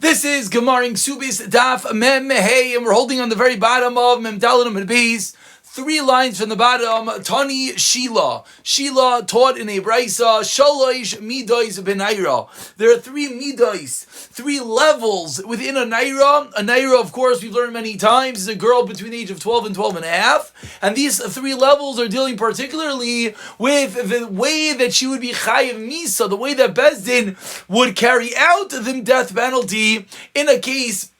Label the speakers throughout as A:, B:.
A: This is Gemara in Kesubos Daf Mem Hey, and we're holding on the very bottom of Mem Dalet Amud Beis. 3 lines from the bottom. Tani Shila. Shila taught in a brisa. Shalosh midos benaira. There are 3 midos, 3 levels within a naira. A naira, of course, we've learned many times, is a girl between the age of 12 and 12 and a half. And these 3 levels are dealing particularly with the way that she would be chayiv misa, the way that Bezdin would carry out the death penalty in a case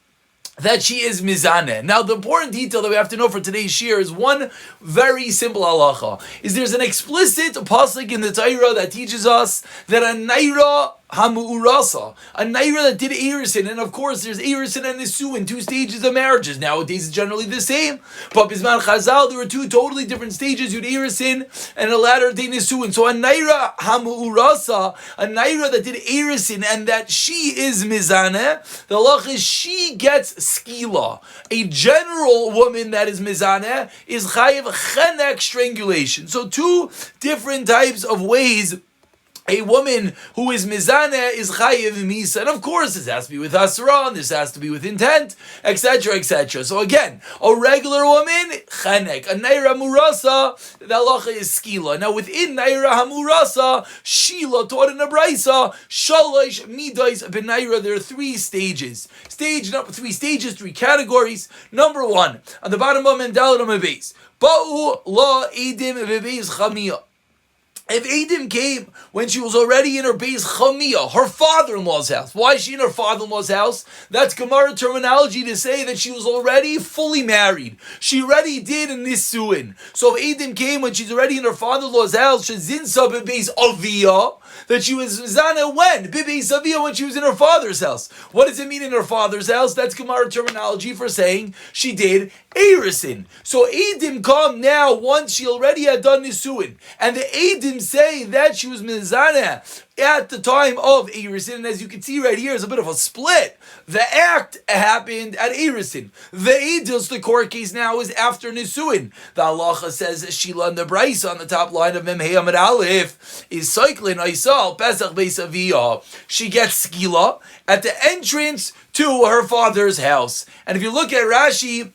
A: that she is mizaneh. Now, the important detail that we have to know for today's shir is one very simple halacha. Is there's an explicit pasuk in the Torah that teaches us that a naira hamu'urasa, a naira that did erusin, and of course there's erusin and nisuin, 2 stages of marriages. Nowadays it's generally the same, but bisman chazal there were 2 totally different stages. You'd erusin and a latter day nisuin. So a naira hamu'urasa, a naira that did erusin and that she is mizaneh, the halacha is she gets skila. A general woman that is mizaneh is chayiv chenek, strangulation. So 2 different types of ways a woman who is mizaneh is chayiv misa, and of course this has to be with asra, and this has to be with intent, etc., etc. So again, a regular woman chenek, a naira murasa, the halacha is skila. Now within naira hamurasa, shila taught in a brisa, shalosh midos benaira. There are 3 stages. 3 stages, 3 categories. Number 1, on the bottom of Mem Dalet Amud Beis, ba'u la edim v'beis chamiyah. If Adam came when she was already in her Beis Chamiyah, her father-in-law's house. Why is she in her father-in-law's house? That's Gemara terminology to say that she was already fully married. She already did a nisuin. So if Adam came when she's already in her father-in-law's house, shezinsa bebeis aviyah, that she was zana when? Bebeis aviyah, when she was in her father's house. What does it mean in her father's house? That's Gemara terminology for saying she did erusin. So Adam come now once she already had done nisuin, and the Adam say that she was mizaneh at the time of erusin, and as you can see right here, is a bit of a split. The act happened at erusin. The edus, the court case now, is after nisuin. The halacha says Shila in the brisa on the top line of Mem Hey Amud Aleph is cycling Aisal Pesach Beis Aviyah. She gets skila at the entrance to her father's house. And if you look at Rashi,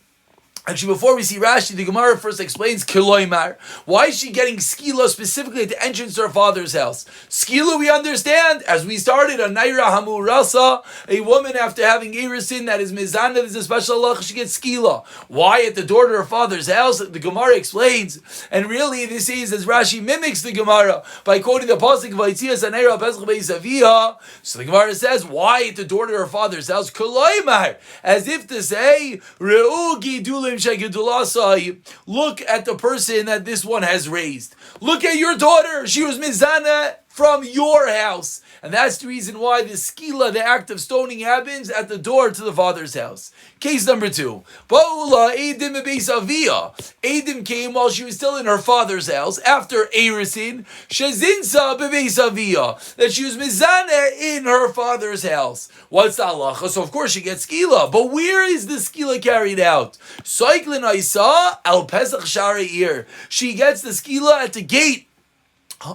A: actually, before we see Rashi, the Gemara first explains Kiloimar. Why is she getting skila specifically at the entrance to her father's house? Skila, we understand, as we started, a naira hamurasa, a woman after having erusin that is mizaneh, there's a special halacha, she gets skila. Why at the door to her father's house? The Gemara explains, and really this is as Rashi mimics the Gemara by quoting the pasuk of Vayitzias Naira Pesach Beis Aviyah. So the Gemara says, why at the door to her father's house? Kiloimar, as if to say, Re'u gidulim. Look at the person that this one has raised. Look at your daughter. She was mizaneh from your house. And that's the reason why the skila, the act of stoning, happens at the door to the father's house. Case number 2. Ba'ula Edim bebeis aviyah. Edim came while she was still in her father's house after erusin. Shezinsa bebeis aviyah. That she was mizaneh in her father's house. What's the halacha? So of course she gets skila. But where is the skila carried out? Cyclin Isa al Pesach Sharair. She gets the skila at the gate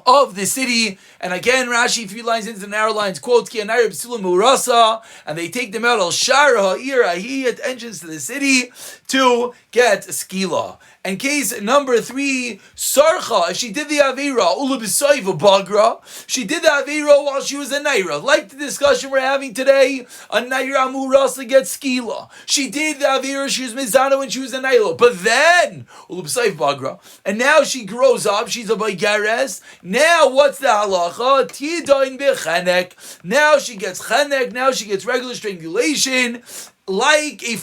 A: of the city, and again Rashi 3 lines into the narrow lines quotes Ki Anayra B'Sula Murasa, and they take them out al Shara Ha'ir Ahi at the entrance to the city to get skila. And case number 3, Sarcha, if she did the Avira, Ula B'Sayva Bagra, she did the Avira while she was a Naira. Like the discussion we're having today, a Naira Murasa gets skila. She did the Avira, she was Mizana when she was a Naira. But then, Ula B'Sayva Bagra, and now she grows up, she's a Baygares. Now what's the halacha? Tidain B'Chenek. Now she gets Chenek, now she gets regular strangulation, like a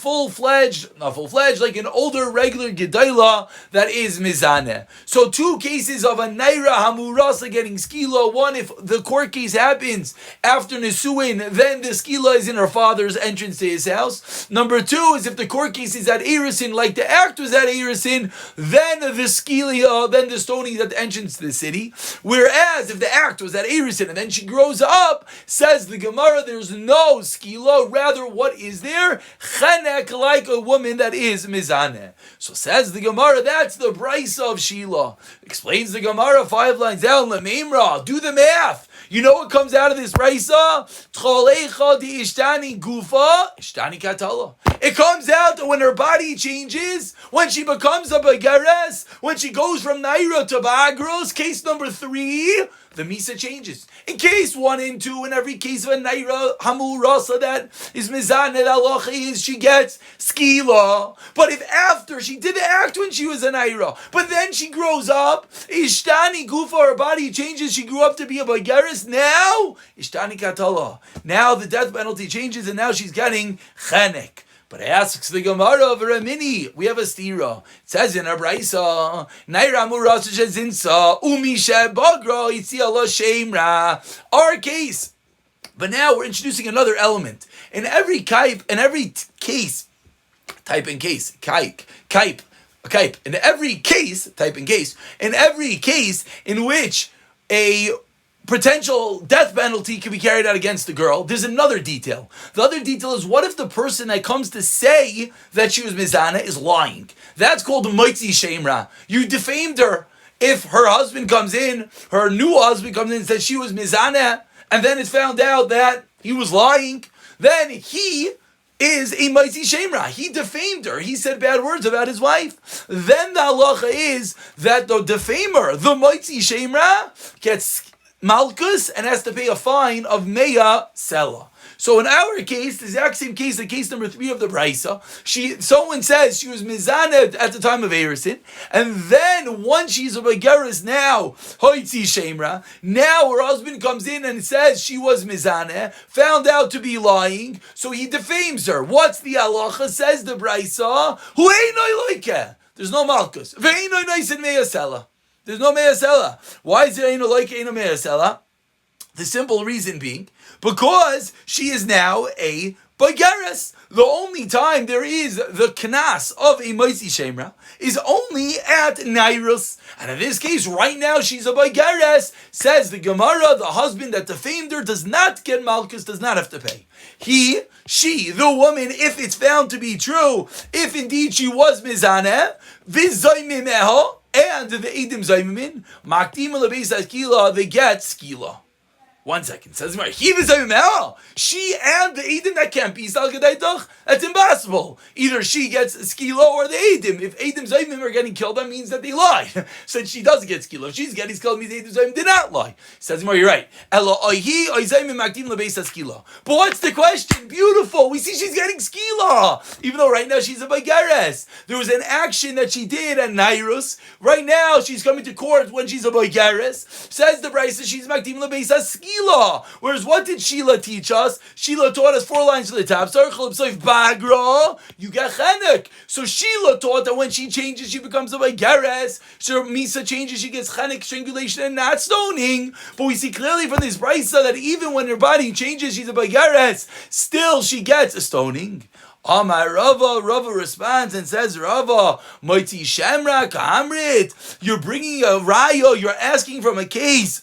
A: like an older regular gedayla that is mizaneh. So 2 cases of a naira hamurasa getting skila. One, if the court case happens after nisuin, then the skila is in her father's entrance to his house. Number 2 is if the court case is at erusin, like the act was at erusin, then the skila, then the stoning is at the entrance to the city. Whereas if the act was at erusin and then she grows up, says the Gemara, there's no skila. Rather, what is there? Chenek, like a woman that is mizaneh. So says the Gemara, that's the brisa of Shila. Explains the Gemara 5 lines down, Lemimra, do the math. You know what comes out of this brisa? Tcholecha di ishtani gufa, ishtani katala. It comes out that when her body changes, when she becomes a bagares, when she goes from naira to bagros, case number 3, the misa changes. In case 1 and 2, in every case of a naira hamurasa that is mizaneh, halacha is she gets skila. But if after she did the act when she was a naira, but then she grows up, ishtani gufa, her body changes, she grew up to be a bagaris, now ishtani katala. Now the death penalty changes, and now she's getting chenek. But asks the Gemara of Ramini, we have a stira. It says in our brisa, Naira Murasa Shezinsa, Umisha Bagra, Itzi Allah Shemra. Our case. But now we're introducing another element. In every case, in every case, in which a potential death penalty can be carried out against the girl, there's another detail. The other detail is, what if the person that comes to say that she was mizana is lying? That's called moitzi shemra. You defamed her. If her husband comes in, her new husband comes in and says she was mizana, and then it's found out that he was lying, then he is a moitzi shemra. He defamed her. He said bad words about his wife. Then the halacha is that the defamer, the moitzi shemra, gets malchus and has to pay a fine of meya sela. So in our case, the exact same case, the case number 3 of the brisa, someone says she was mizaneh at the time of Erisin, and then once she's a begeris now, hoitzi shemra, now her husband comes in and says she was mizaneh, found out to be lying, so he defames her. What's the halacha? Says the brisa, hu einoi loike. There's no malchus. Ve'einoi noisin meya sela. There's no me'asela. Why is there ain't like ain't a me'asela? The simple reason being, because she is now a bagaris. The only time there is the knas of a moitzi shemra is only at nairus. And in this case, right now, she's a bagaris. Says the Gemara, the husband that defamed her does not get malchus, does not have to pay. She, the woman, if it's found to be true, if indeed she was mizaneh, v'zaymimeha, and the Eidim Zaymimin, Makdim Lebeis Skila, they get Skila. 1 second. Says she and the Eidim, that can't be Salgadaytach. That's impossible. Either she gets Skila or the Eidim. If Eidim Zayimim are getting killed, that means that they lied. Since she doesn't get Skila. If she's getting killed, means Eidim Zayimim did not lie. Says you're right. But what's the question? Beautiful. We see she's getting Skila. Even though right now she's a Bagares. There was an action that she did at Nairus. Right now she's coming to court when she's a Bagares. Says the Brisa, she's Makdim Lebeis Skila. Whereas what did Sheila teach us? Sheila taught us 4 lines to the top. You get chenek. So Sheila taught that when she changes, she becomes a bagares. So Misa changes, she gets chenek, strangulation, and not stoning. But we see clearly from this brisa that even when her body changes, she's a bagares. Still, she gets a stoning. Amar Rava responds and says, Rava, Moitzi Shemra Kamrit, you're bringing a rayo, you're asking from a case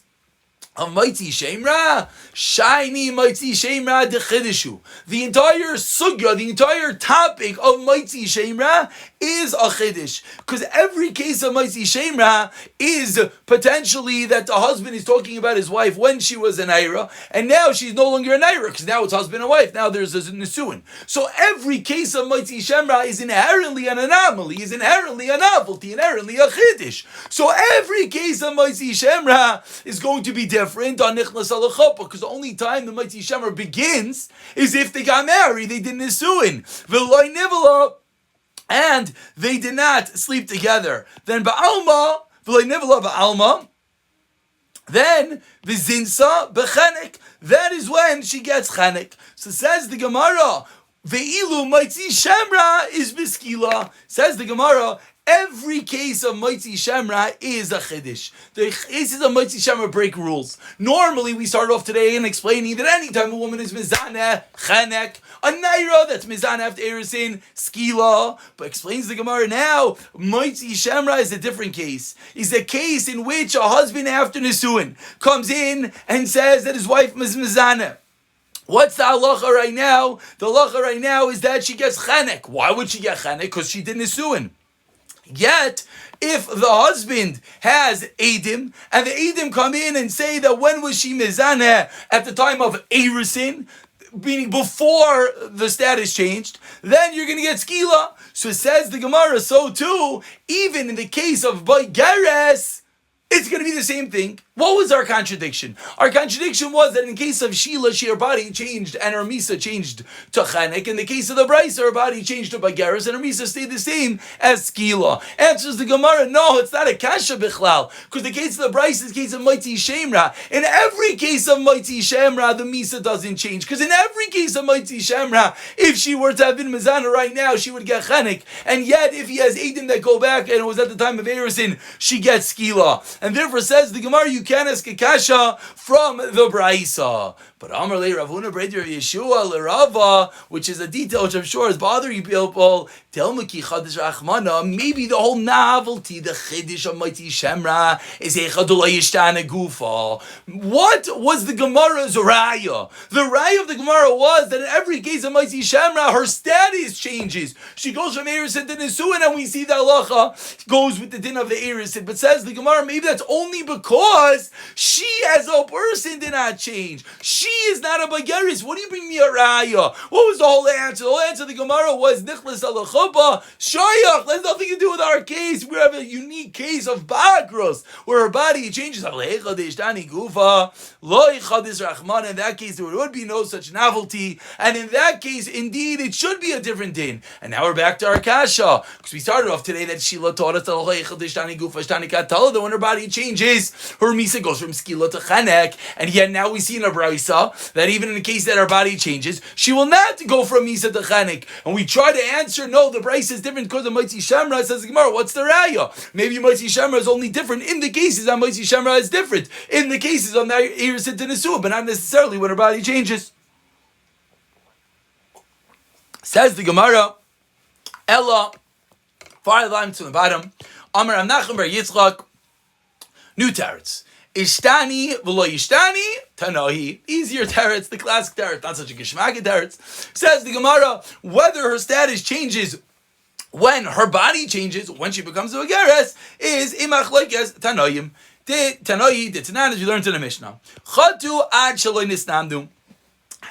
A: of Moitzi Shemra, Shiny Moitzi Shemra de Chidishu. The entire sugya, the entire topic of Moitzi Shemra is a Chidish. Because every case of Moitzi Shemra is potentially that the husband is talking about his wife when she was an Naira, and now she's no longer a Naira, because now it's husband and wife. Now there's a Nisuin. So every case of Moitzi Shemra is inherently an anomaly, is inherently a novelty, inherently a Chidish. So every case of Moitzi Shemra is going to be different on Nichlas Alachopa, because the only time the Moitzi Shemra begins is if they got married, they did Nisuin. V'loi Nivala, and they did not sleep together. Then Ba'alma, v'loi Nivala Ba'alma, then V'zinsa B'chenek, that is when she gets Chenek. So says the Gemara, Ve'ilu Moitzi Shemra is Biskila. Says the Gemara, every case of Moitzi Shemra is a Chiddush. The cases of Moitzi Shemra break rules. Normally, we start off today in explaining that anytime a woman is Mizaneh, Chenek, a Naira that's Mizaneh after Erisin, Skila. But explains the Gemara now, Moitzi Shemra is a different case. It's a case in which a husband after Nisuin comes in and says that his wife is Mizaneh. What's the halacha right now? The halacha right now is that she gets Chenek. Why would she get Chenek? Because she did Nisuin. Yet, if the husband has Eidim, and the Eidim come in and say that when was she Mizaneh at the time of Erusin, meaning before the status changed, then you're going to get Skila. So says the Gemara, so too, even in the case of Baigeres, it's going to be the same thing. What was our contradiction? Our contradiction was that in case of Sheila, her body changed and her Misa changed to Chanek. In the case of the Bryce, her body changed to Bageres and her Misa stayed the same as Skila. Answers the Gemara, no, it's not a Kasha Bichlal. Because the case of the Bryce is the case of Mighty Shemra. In every case of Mighty Shemra, the Misa doesn't change. Because in every case of Mighty Shemra, if she were to have been Mizana right now, she would get Chanek. And yet, if he has Eidim that go back and it was at the time of Erisin, she gets Skila. And therefore says the Gemara, you can't ask a kasha from the Braisa. But Amar Le Rav Huna Breder Yeshua Le Rava, which is a detail which I'm sure is bothering you people. Telmaki Chadish Rachmana. Maybe the whole novelty, the Chiddush of Mighty Shemra, is Echadula Yishtana Gufa. What was the Gemara's raya? The raya of the Gemara was that in every case of Mighty Shemra, her status changes. She goes from Erisin to Nisuin, and we see that halacha goes with the din of the Erisin. But says the Gemara, maybe that's only because she as a person did not change. She is not a Bageris. What do you bring me a raya? What was the whole answer? The whole answer of the Gemara was Nichlas ala chuppah shayach. That's nothing to do with our case. We have a unique case of Bagros where her body changes. In that case, there would be no such novelty, and in that case, indeed, it should be a different din. And now we're back to our kasha because we started off today that Sheila taught us that when her body changes, her misa goes from skila to chanek, and yet now we see in a brisa that even in the case that her body changes, she will not go from misa to chanek. And we try to answer, no, the brisa is different because of Mighty Shemra. Says the Gemara, what's the raya? Maybe Mighty Shemra is only different in the cases that Mighty Shemra is different in the cases on the Erisin to Nesua, but not necessarily when her body changes. Says the Gemara, Ella, 5 lines from the bottom, Amar Amnachim Bar Yitzchak, new teretz. Ishtani v'lo yishtani tanahi. Easier teretz, the classic teretz, not such a geshmaka teretz. Says the Gemara, whether her status changes when her body changes, when she becomes a Bageres, is imach loikes tanayim. Tanayi, the Tanan, as we learned in the Mishnah. Chatu ad shaloi nisnamdu.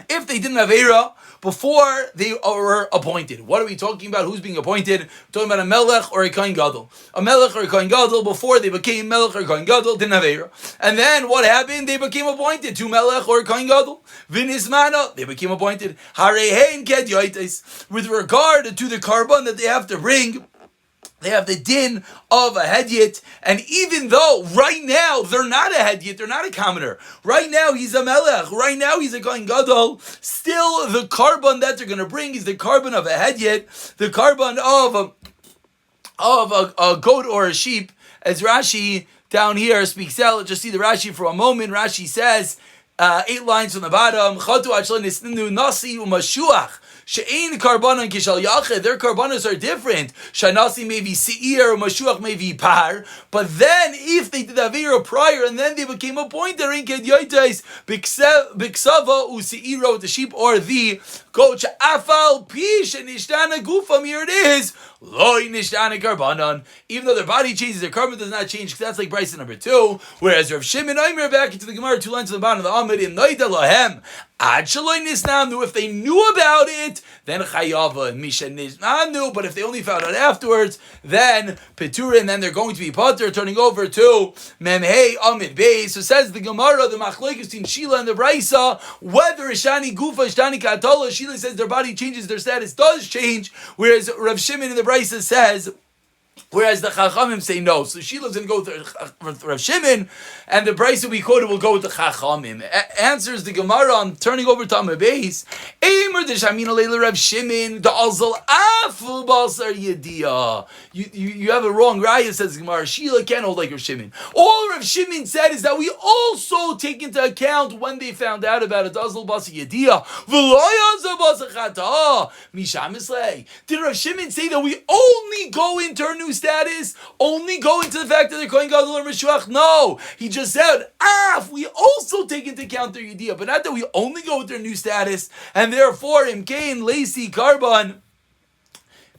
A: If they didn't have Eira before they were appointed. What are we talking about? Who's being appointed? We're talking about a Melech or a Kohen Gadol. A Melech or a Kohen Gadol, before they became Melech or Kohen Gadol, didn't have Eira. And then what happened? They became appointed to Melech or Kohen Gadol. Vinismana, they became appointed. Harehein ked yoites. With regard to the carbon that they have to bring, they have the din of a hedyot, and even though right now they're not a hedyot, they're not a commoner. Right now he's a melech. Right now he's a kohen gadol. Still, the carbon that they're going to bring is the carbon of a hedyot, the carbon of a goat or a sheep. As Rashi down here speaks out, let's just see the Rashi for a moment. Rashi says 8 lines from the bottom. Chatu achlan nisninu nasi umashuach. She'ein karbanon kishal yached. Their karbanos are different. Shanasi may be seir, mashuach may be par. But then, if they did avira prior and then they became appointed, rinked yoitais biksava useiro, the sheep or the goat. Afal pish and nishtana gufam. Here it is. Loi nishtana karbanon. Even though their body changes, their carbon does not change. Because that's like Bryson number 2. Whereas Rav Shimon Aimer, back into the Gemara, 2 lines on the bottom of the Amid in Noida Lahem. Ad shaloi nisnamnu. If they knew about it, then chayava and misha nisnamnu. But if they only found out afterwards, then petura, and then they're going to be potter, turning over to memhei amid beis. So says the Gemara, the machlokes between Sheila and the Braisa, whether Ishani Gufa, Ishtani Katala. Sheila says their body changes, their status does change, whereas Rav Shimon in the Braisa says, whereas the Chachamim say no. So Sheila's going to go with Rav Shimon, and the Brisa we quoted will go with the Chachamim. Answers the Gemara on turning over to Amar Beis. Eimer d'shamina leila Rav Shimon the Azal afu basar yediyah. You have a wrong raya, says the Gemara. Sheila can't hold like Rav Shimon. All Rav Shimon said is that we also take into account when they found out about it. Azal basar yediyah. V'lo yazal basar chata. Misham islay. Did Rav Shimon say that we only go into her new status, only go into the fact that they're going gadol or meshuach? No, he just said, we also take into account their yediyah, but not that we only go with their new status, and therefore imkain lacy carbon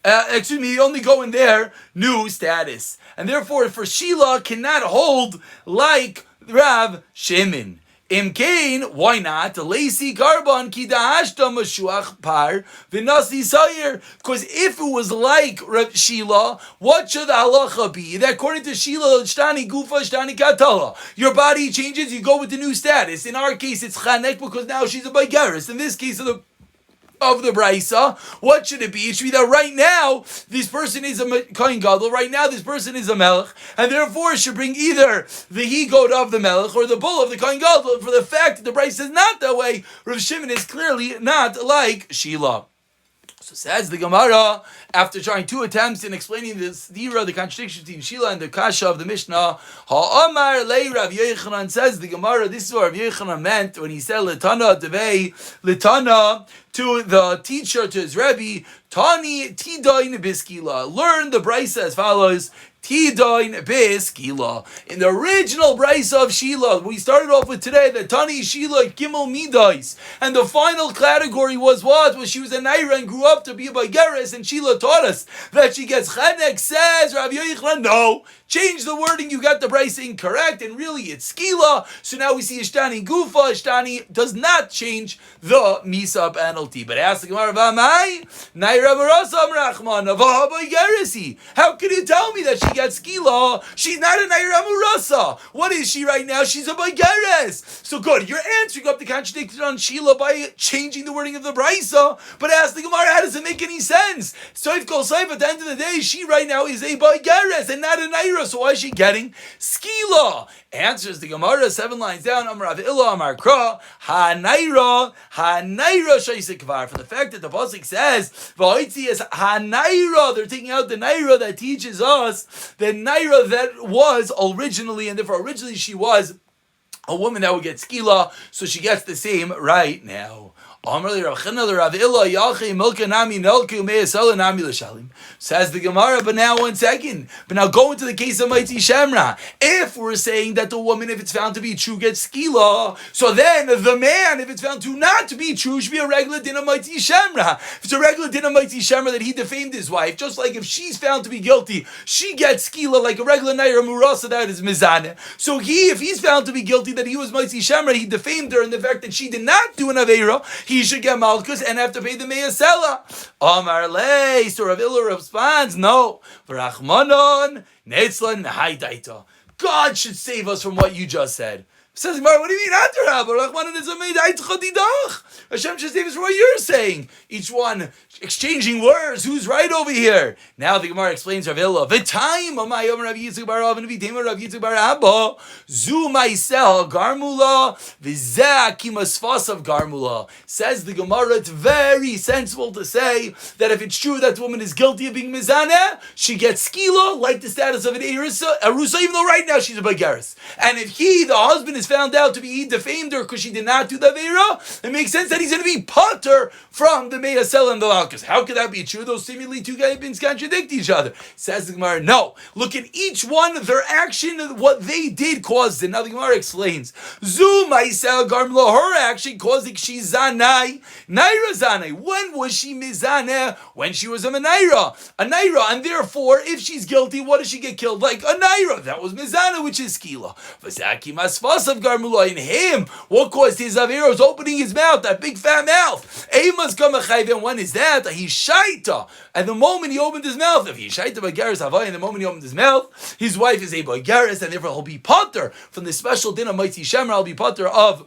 A: only go in their new status. And therefore, for Sheila cannot hold like Rav Shimon. Imkain, why not? Lacy Karban Kidahashta Mashuach Par Vinasi Sayir. Because if it was like Rav Sheila, what should the halacha be? That according to Sheila, Shtani Gufa, Shtani Katala. Your body changes, you go with the new status. In our case, it's Chanek because now she's a Baigaris. In this case of the Braisa, what should it be? It should be that right now this person is a Kohen Gadol, right now this person is a Melech, and therefore it should bring either the he-goat of the Melech or the bull of the Kohen Gadol. For the fact that the Braisa is not that way, Rav Shimon is clearly not like Sheila. So says the Gemara, after trying two attempts in explaining this dira, the contradiction between Sheila and the Kasha of the Mishnah, Ha'amar lei Rav Yochanan, says the Gemara, this is what Rav Yochanan meant when he said Litana Devei, Litana, to the teacher, to his Rebbe, Tani Tidain Biskila. Learn the Braisa as follows. Tidain Biskila. In the original Braisa of Sheila, we started off with today, the Tani Sheila Gimel Midais. And the final category was what? Was she was a Naira and grew up to be a Baigeres, and Sheila taught us that she gets Chenek. Says Rav Yochanan, no. Change the wording, you got the Braisa incorrect, and really it's Skila. So now we see Ishtani Gufa. Ishtani does not change the Misa penalty. But ask the Gemara, V'amai, Naira Marasa Amrachman, V'habai Geresi. How can you tell me that she gets Skila? She's not a Naira Marasa. What is she right now? She's a Baigeres. So good, you're answering up the contradiction on Sheila by changing the wording of the Braisa. But ask the Gemara, how does it make any sense? So if Kol Seif, at the end of the day, she right now is a Baigeres and not a Naira. So why is she getting Skila? Answers the Gemara 7 lines down. Amar Rav Illa, Amar Kra, Ha-Naira Shaisikvar. For the fact that the pasuk says V'hoitzi is Ha-Naira, they're taking out the Naira that teaches us the Naira that was originally, and therefore originally she was a woman that would get Skila, so she gets the same right now. Says the Gemara, but now 1 second. But now go into the case of Maitzi Shemra. If we're saying that the woman, if it's found to be true, gets skila, so then the man, if it's found to not to be true, should be a regular din of Maitzi Shemra. If it's a regular din of Maitzi Shemra that he defamed his wife, just like if she's found to be guilty, she gets skila like a regular Naira Murasa, that is Mizaneh. So if he's found to be guilty that he was Maitzi Shemra, he defamed her in the fact that she did not do an Aveira, he should get Malkus and have to pay the Meyasela. Amar Lei, so Rav Illa responds, no. V'rachmanon netzlan mehaidaita. God should save us from what you just said. Says Gemara, what do you mean? Hashem should save us from what you're saying. Each one exchanging words. Who's right over here? Now the Gemara explains Rav Illa. V'tayim amayom Rav Yitzchak bar Rav and v'tayim Rav Yitzchak bar Abba. Zu ma'isel garmula v'zeh akimas fasav garmula. Says the Gemara, it's very sensible to say that if it's true that the woman is guilty of being mizaneh, she gets skila like the status of an arusa, even though right now she's a bagaris. And if the husband is found out to be he defamed her because she did not do the Aveira, it makes sense that he's going to be potter from the Meyasel and the Malkus. How could that be true? Those seemingly two guys contradict each other. Says the Gemara, no. Look at each one, their action, what they did caused it. Now the Gemara explains. Zu Ma'isel Garmla, her action caused it. She's Zanai, Naira Zanai. When was she Mizaneh? When she was a Naira. And therefore, if she's guilty, what does she get killed? Like a Naira. That was Mizaneh, which is Skila. V'zaki Masfasa of Garmula, in him, what caused his Avera was opening his mouth, that big fat mouth. Eimas Kamachayv, and when is that? He shaita. And the moment he opened his mouth, if he shaita Bagaris Havai, and the moment he opened his mouth, his wife is a Bagaris, and therefore he'll be potter from the special din of Mighty Shemra, he'll be potter of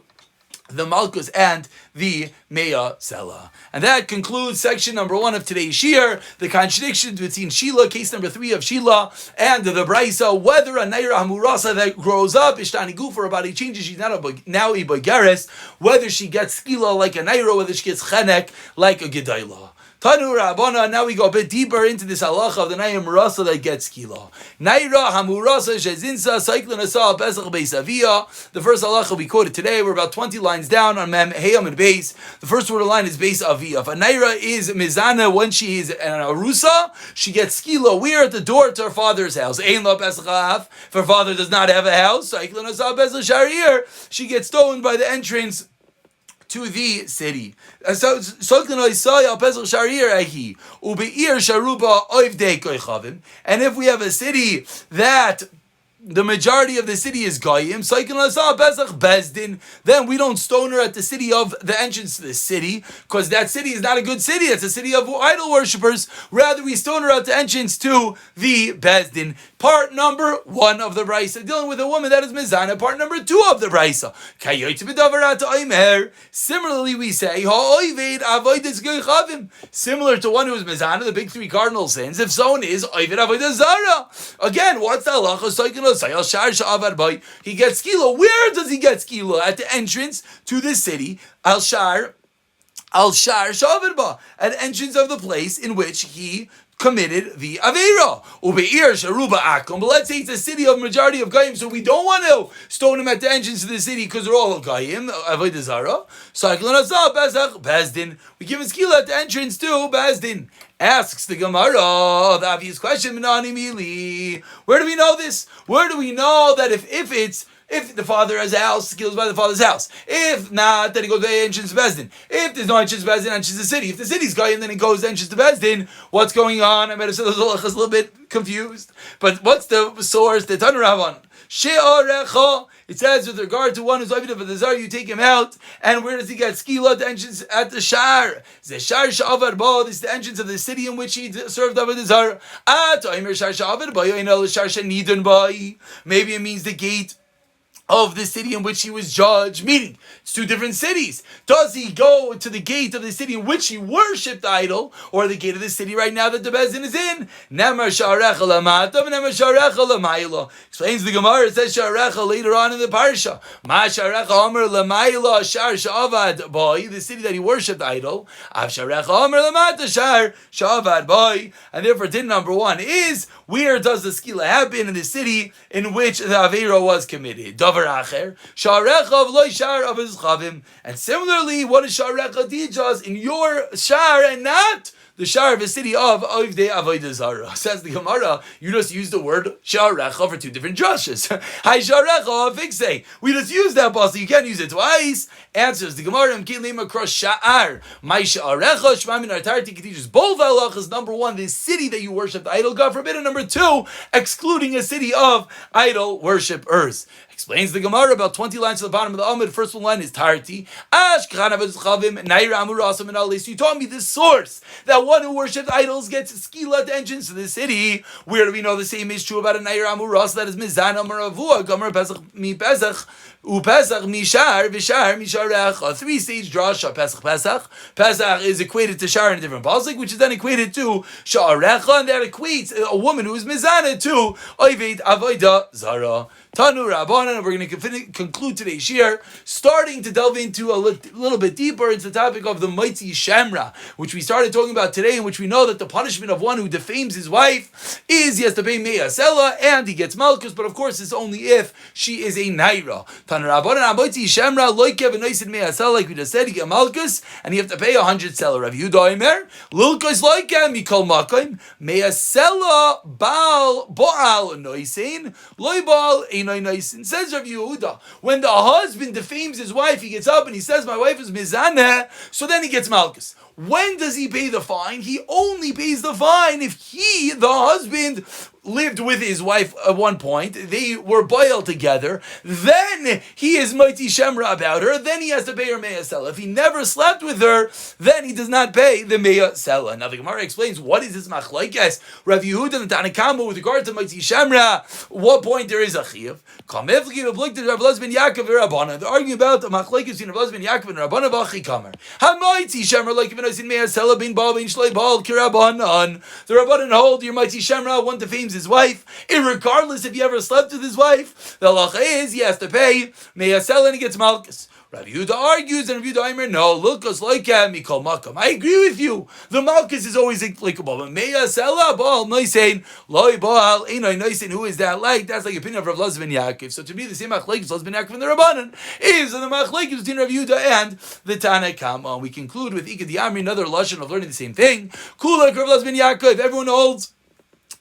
A: the Malkus and the Meya Sela. And that concludes section number 1 of today's Shir, the contradiction between Sheila, case number 3 of Sheila, and the Braisa, whether a Naira Hamurasa that grows up, Ishtani Guf, her body changes, she's now a Bagaris, whether she gets Skila like a Naira, whether she gets Chenek like a Gedailah. Tanu Rabbana, now we go a bit deeper into this halacha of the Naira Murasa that gets Skila. Naira Hamurasa Shezinsa Cyclin Asa Pesach Beis Avia. The first halacha we quoted today, we're about 20 lines down on Mem Heyam and Beis. The first word of the line is Beis Avia. If a Naira is Mizana when she is an Arusa, she gets Skila. We're at the door to her father's house. Ein Lo Pesach Af. If her father does not have a house, Cyclin Asa Pesach Sharir, she gets stoned by the entrance to the city. And if we have a city that the majority of the city is Goyim, then we don't stone her at the city of the entrance to the city, because that city is not a good city. It's a city of idol worshippers. Rather, we stone her at the entrance to the Bezdin. Part number 1 of the Brisa, dealing with a woman that is Mizana. Part number 2 of the Brisa. Similarly, we say, similar to one who is Mizana, the big 3 cardinal sins, if someone is Oived Avodah Zara. Again, what's the halacha? He gets skila. Where does he get skila? At the entrance to the city, Al Shar Shavarba, at the entrance of the place in which he committed the Aveira. But let's say it's a city of majority of Goyim, so we don't want to stone him at the entrance to the city because they're all Goyim, Avodah Zara. Bezdin. We give him skila at the entrance to Bezdin. Asks the Gemara the obvious question, where do we know this? Where do we know that if the father has a house, skills by the father's house? If not, then he goes to the entrance to Bezdin. If there's no entrance to Bezdin, entrance to the city. If the city's going, then he goes to entrance to Bezdin. What's going on? I might have said the Zohar is a little bit confused. But what's the source? The Tanu Rabban. She'arecha. It says with regard to one who's Oived Avodah Zara, you take him out, and where does he get skila? The entrance at the Shar. The Shar Sha'avar Bo. This is the entrance of the city in which he served Avodah Zara. Maybe it means the gate of the city in which he was judged, meaning it's 2 different cities. Does he go to the gate of the city in which he worshipped the idol, or the gate of the city right now that the Bezdin is in? Explains the Gemara, it says Sharecha later on in the Parsha. The city that he worshipped the idol. And therefore, din number 1 is, where does the skila happen? In the city in which the Aveira was committed. And similarly, what does Sharecha teach us? In your Shar and not the Shar of a city of Oivdei Avodah Zara. Says the Gemara, you just use the word Sharecha for 2 different drushes. Hi Sharecha, fixe. We just use that, boss. You can't use it twice. Answers the Gemara, across Sha'ar. My Sharecha, Shma min Artarti, teaches both halachas. Number 1, the city that you worship the idol, God forbid. And number 2, excluding a city of idol worshippers. Explains the Gemara about 20 lines to the bottom of the Amud. First one is Tarti. You taught me this source that one who worships idols gets skila at the entrance to the city. Where do we know the same is true about a Nair Amuras? That is Mizana Maravua, Gomer Pesach Mi Pesach, Upesach Mishar, Vishar Misharech. A 3-stage drasha, Pesach Pesach. Pesach is equated to Shar in a different pasuk, which is then equated to Sharecha, and that equates a woman who is Mizana to Oived Avodah Zara. Tanu Rabbanan, and we're going to conclude today's shir, starting to delve into a little bit deeper into the topic of the Motzi Shemra, which we started talking about today, in which we know that the punishment of one who defames his wife is he has to pay Me'asela, and he gets Malkus, but of course it's only if she is a Naira. Tanu Rabbanan, Motzi Shemra, loikev and noisid Me'asela, like we just said, he get Malkus, and you have to pay 100 seller. Rav Yehuda Omer, Lilkos loikev, Mikol Makim, Me'asela, Baal, Baal, Noisin, Loi Baal, says Rav Yehuda, when the husband defames his wife, he gets up and he says, my wife is Mizaneh, so then he gets Malkus. When does he pay the fine? He only pays the fine if he, the husband, lived with his wife at one point, they were boiled together, then he is Motzi Shemra about her, then he has to pay her Me'asela. If he never slept with her, then he does not pay the Me'asela. Now the Gemara explains, what is this machlokes? Rav Yehuda and Tanakama with regard to Motzi Shemra, what point there is a chiyuv? They're arguing about the machlokes between Rav ben Yaakov and Rabbanan v'achi kamer. Ha-Motzi Shemra like even in Me'asela bin Baal bin Shlei Baal k'Rabbanan. The Rabbanan hold your Motzi Shemra, one defames his wife, regardless if he ever slept with his wife, the halacha is he has to pay Me'asela and he gets Malkus. Rav Yehuda argues, and Rav Yehuda Aimer, no, Lilkos loikev Mikol Makom. I agree with you. The Malkus is always applicable, but Me'asela Baal Noisein Loi Baal Einoi Noisein. Who is that like? That's like the opinion of Rav Elazar ben Yaakov. So to me, the same machlokes Elazar ben Yaakov and the Rabbanan is the machlokes between Rav Yehuda and the Tanakama. We conclude with Ikad Yamri, another lashon of learning the same thing. Kulak Rav Elazar ben Yaakov. Everyone holds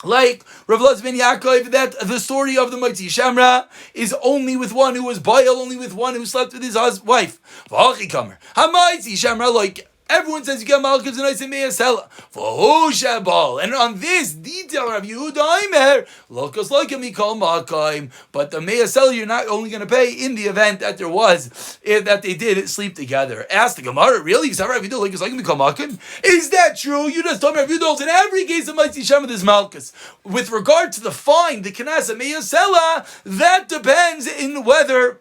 A: Like Rav Laz ben Yaakov, that the story of the Motzi Shamra is only with one who was boil, only with one who slept with his wife. V'achi kamer haMotzi Shamra, like everyone says you get malchus and I say meyasela for shabal. And on this detail, Rav Yehuda Aimer lokas like him call makaim, but the meyasela you're not only going to pay in the event that there was that they did sleep together. Ask the Gemara, really? Is that Rav Yehuda lokas like him call makaim? Is that true? You just told me Rav Yehuda in every case of Motzi Shamra there's malchus. With regard to the fine, the kanasa meyasela, that depends in whether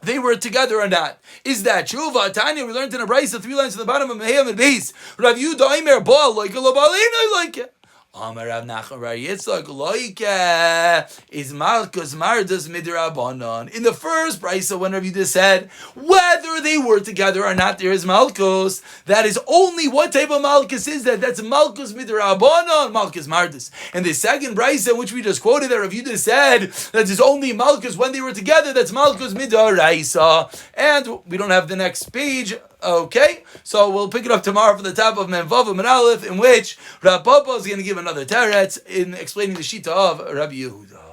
A: they were together or not. Is that true? Tanya, we learned in a brayso 3 lines at the bottom of Mehayam and Beis. Rav Yehuda Aimer Baal like a Labalina like it. Amar Rav Nachman Bar Yitzchak like is Malkus Mardas Midrabanan. In the first brayso, when Rav Yehuda said whether they were together or not, there is Malkus. That is only what type of Malkus is that? That's Malkus Midrabanan, Malkus Mardas. And the second brayso, which we just quoted, that Rav Yehuda said that is only Malkus when they were together. That's Malkus Midaraisa. And we don't have the next page. Okay, so we'll pick it up tomorrow from the top of Menvav and Aleph, in which Rav Papa is going to give another teretz in explaining the shita of Rabbi Yehuda.